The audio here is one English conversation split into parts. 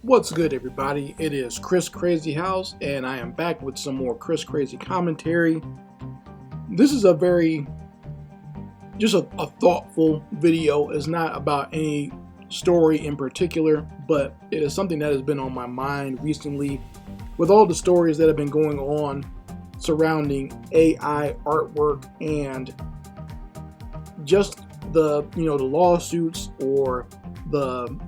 What's good, everybody? It is Chris Crazy House, and I am back with some more Chris Crazy commentary. This is just a thoughtful video. It's not about any story in particular, but it is something that has been on my mind recently with all the stories that have been going on surrounding AI artwork and just the lawsuits or the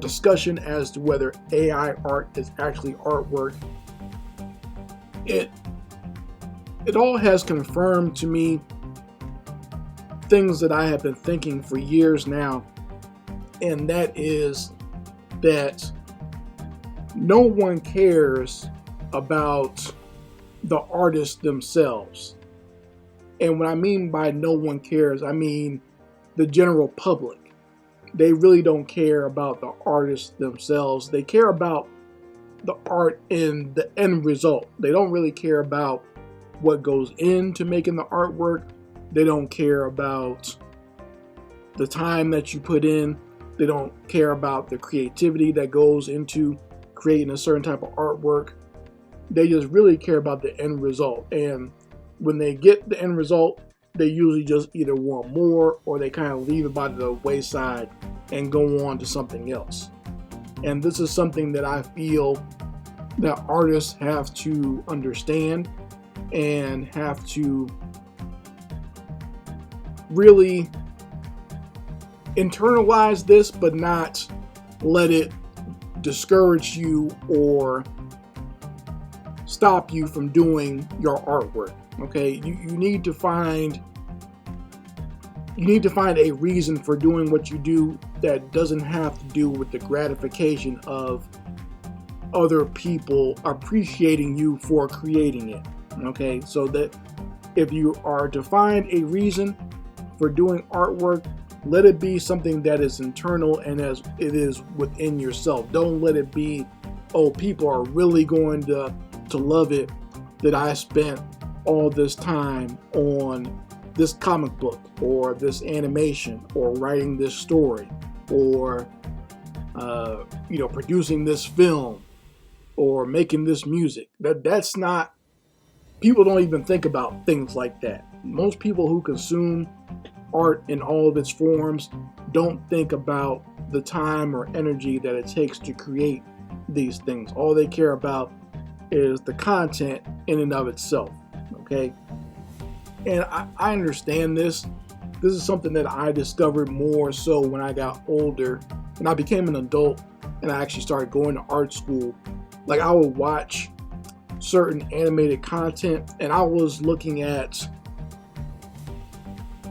discussion as to whether AI art is actually artwork. It all has confirmed to me things that I have been thinking for years now, and that is that no one cares about the artists themselves. And what I mean by no one cares, I mean the general public. They really don't care about the artists themselves. They care about the art in the end result. They don't really care about what goes into making the artwork. They don't care about the time that you put in. They don't care about the creativity that goes into creating a certain type of artwork. They just really care about the end result. And when they get the end result, they usually just either want more or they kind of leave it by the wayside and go on to something else. And this is something that I feel that artists have to understand and have to really internalize this, but not let it discourage you or stop you from doing your artwork. Okay, you need to find a reason for doing what you do that doesn't have to do with the gratification of other people appreciating you for creating it. Okay, so that if you are to find a reason for doing artwork, let it be something that is internal and as it is within yourself. Don't let it be, oh, people are really going to love it that I spent all this time on this comic book or this animation or writing this story or producing this film or making this music. That's not, people don't even think about things like that. Most people who consume art in all of its forms don't think about the time or energy that it takes to create these things. All they care about is the content in and of itself. Okay, and I understand this. This is something that I discovered more so when I got older and I became an adult and I actually started going to art school. Like, I would watch certain animated content and I was looking at,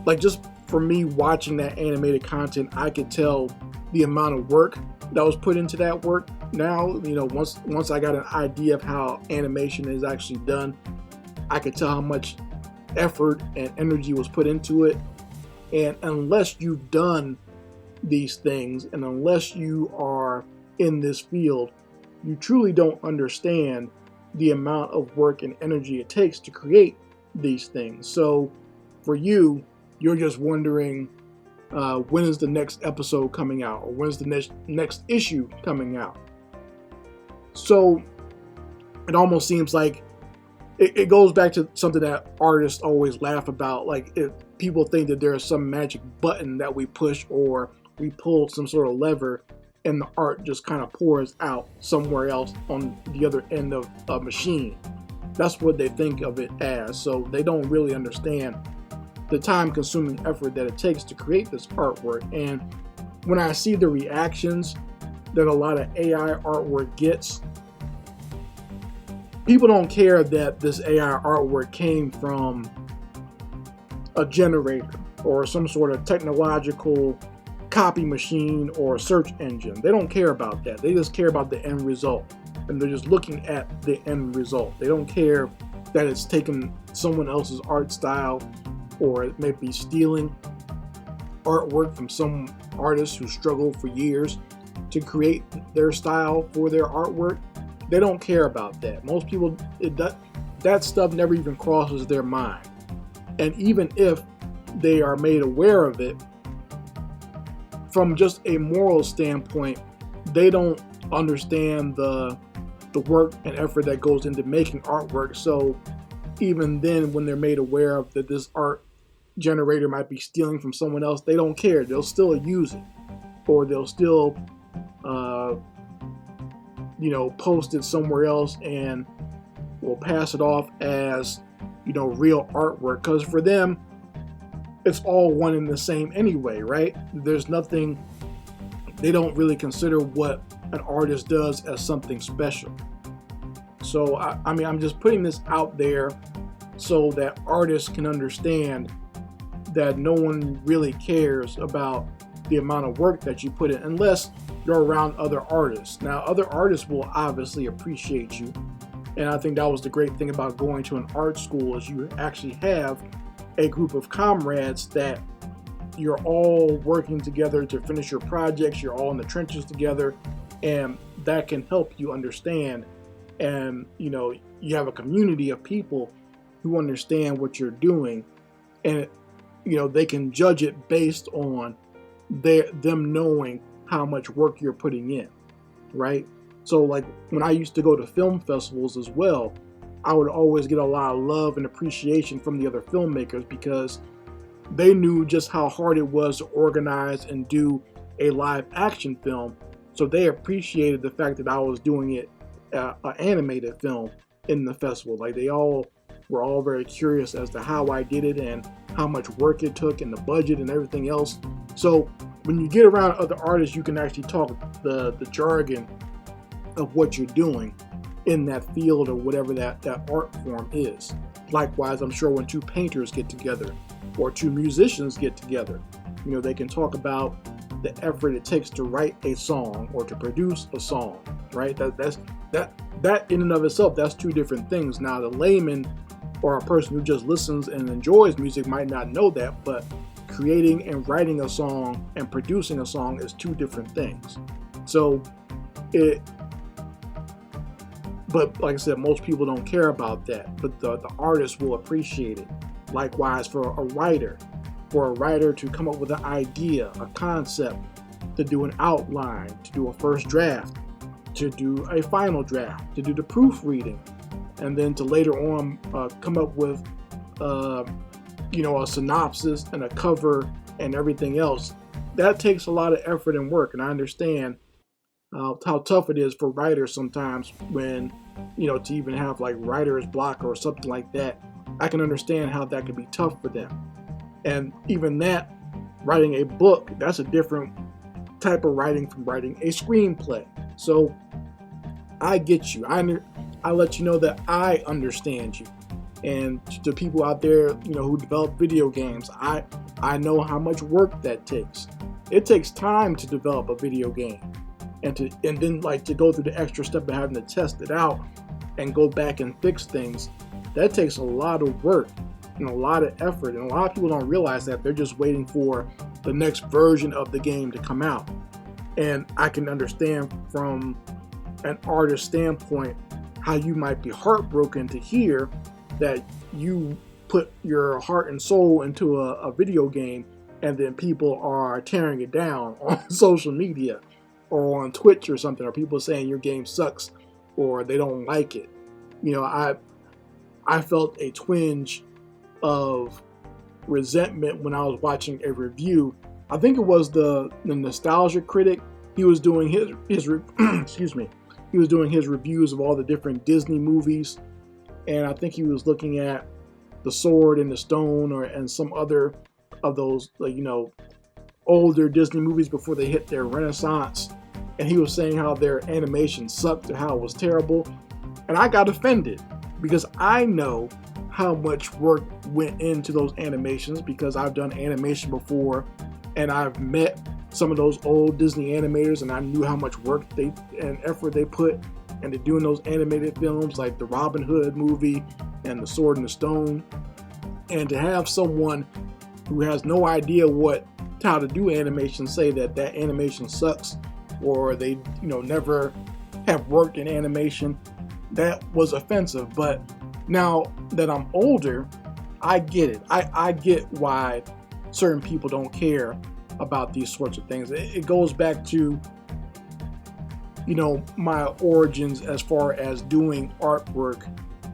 like, just for me watching that animated content, I could tell the amount of work that was put into that work. Now, once I got an idea of how animation is actually done, I could tell how much effort and energy was put into it. And unless you've done these things and unless you are in this field, you truly don't understand the amount of work and energy it takes to create these things. So for you, you're just wondering, when is the next episode coming out, or when's the next issue coming out? So it almost seems like it goes back to something that artists always laugh about. Like, if people think that there's some magic button that we push or we pull some sort of lever and the art just kind of pours out somewhere else on the other end of a machine. That's what they think of it as. So they don't really understand the time-consuming effort that it takes to create this artwork. And when I see the reactions that a lot of AI artwork gets, people don't care that this AI artwork came from a generator or some sort of technological copy machine or search engine. They don't care about that. They just care about the end result. And they're just looking at the end result. They don't care that it's taken someone else's art style, or it may be stealing artwork from some artists who struggled for years to create their style for their artwork. They don't care about that. Most people, that stuff never even crosses their mind. And even if they are made aware of it, from just a moral standpoint, they don't understand the work and effort that goes into making artwork. So even then, when they're made aware of that this art generator might be stealing from someone else, they don't care. They'll still use it, or they'll still post it somewhere else and will pass it off as real artwork, because for them it's all one and the same anyway, right? There's nothing, they don't really consider what an artist does as something special. So I'm just putting this out there so that artists can understand that no one really cares about the amount of work that you put in unless you're around other artists. Now, other artists will obviously appreciate you, and I think that was the great thing about going to an art school, is you actually have a group of comrades that you're all working together to finish your projects. You're all in the trenches together, and that can help you understand. And you have a community of people who understand what you're doing, and they can judge it based on them knowing how much work you're putting in, right? So like when I used to go to film festivals as well, I would always get a lot of love and appreciation from the other filmmakers, because they knew just how hard it was to organize and do a live action film. So they appreciated the fact that I was doing it an animated film in the festival. Like they all were all very curious as to how I did it and how much work it took and the budget and everything else. So when you get around other artists, you can actually talk the jargon of what you're doing in that field or whatever that art form is. Likewise, I'm sure when two painters get together or two musicians get together, they can talk about the effort it takes to write a song or to produce a song, right? That in and of itself, that's two different things. Now, the layman or a person who just listens and enjoys music might not know that, but creating and writing a song and producing a song is two different things. So but like I said, most people don't care about that, but the artist will appreciate it. Likewise, for a writer to come up with an idea, a concept, to do an outline, to do a first draft, to do a final draft, to do the proofreading, and then to later on come up with a synopsis and a cover and everything else. That takes a lot of effort and work, and I understand how tough it is for writers sometimes when, to even have like writer's block or something like that. I can understand how that could be tough for them. And even that, writing a book, that's a different type of writing from writing a screenplay. So I get you. I let you know that I understand you. And to people out there, who develop video games, I know how much work that takes. It takes time to develop a video game, and then to go through the extra step of having to test it out and go back and fix things. That takes a lot of work and a lot of effort, and a lot of people don't realize that. They're just waiting for the next version of the game to come out. And I can understand from an artist standpoint how you might be heartbroken to hear that you put your heart and soul into a video game and then people are tearing it down on social media or on Twitch or something, or people saying your game sucks or they don't like it. I felt a twinge of resentment when I was watching a review. I think it was the Nostalgia Critic. He was doing his excuse me. He was doing his reviews of all the different Disney movies, and I think he was looking at The Sword and the Stone and some other of those older Disney movies before they hit their renaissance. And he was saying how their animation sucked and how it was terrible. And I got offended because I know how much work went into those animations, because I've done animation before and I've met some of those old Disney animators, and I knew how much work and effort they put into doing those animated films like the Robin Hood movie and The Sword and the Stone. And to have someone who has no idea how to do animation say that animation sucks, or they never have worked in animation, that was offensive. But now that I'm older, I get it. I get why certain people don't care about these sorts of things. It goes back to my origins as far as doing artwork,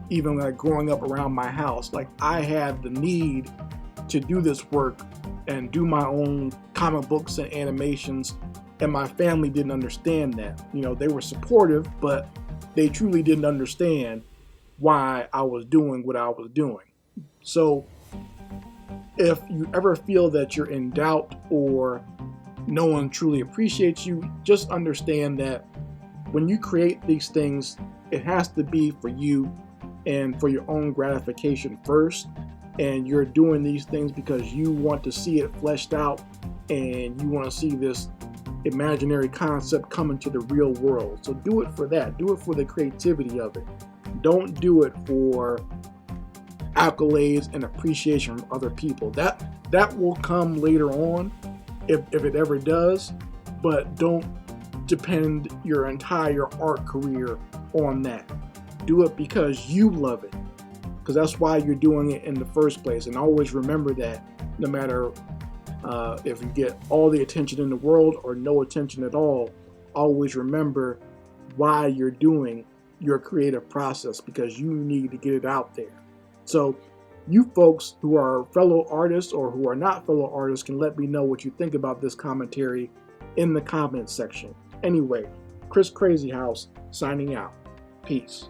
even like growing up around my house. Like, I had the need to do this work and do my own comic books and animations, and my family didn't understand that. They were supportive, but they truly didn't understand why I was doing what I was doing. So if you ever feel that you're in doubt or no one truly appreciates you, just understand that when you create these things, it has to be for you and for your own gratification first. And you're doing these things because you want to see it fleshed out, and you want to see this imaginary concept come into the real world. So do it for that. Do it for the creativity of it. Don't do it for accolades and appreciation from other people. That will come later on, if it ever does, but don't depend your entire art career on that. Do it because you love it, because that's why you're doing it in the first place. And always remember that no matter if you get all the attention in the world or no attention at all, always remember why you're doing your creative process, because you need to get it out there. So you folks who are fellow artists or who are not fellow artists can let me know what you think about this commentary in the comments section. Anyway, Chris Crazy House signing out. Peace.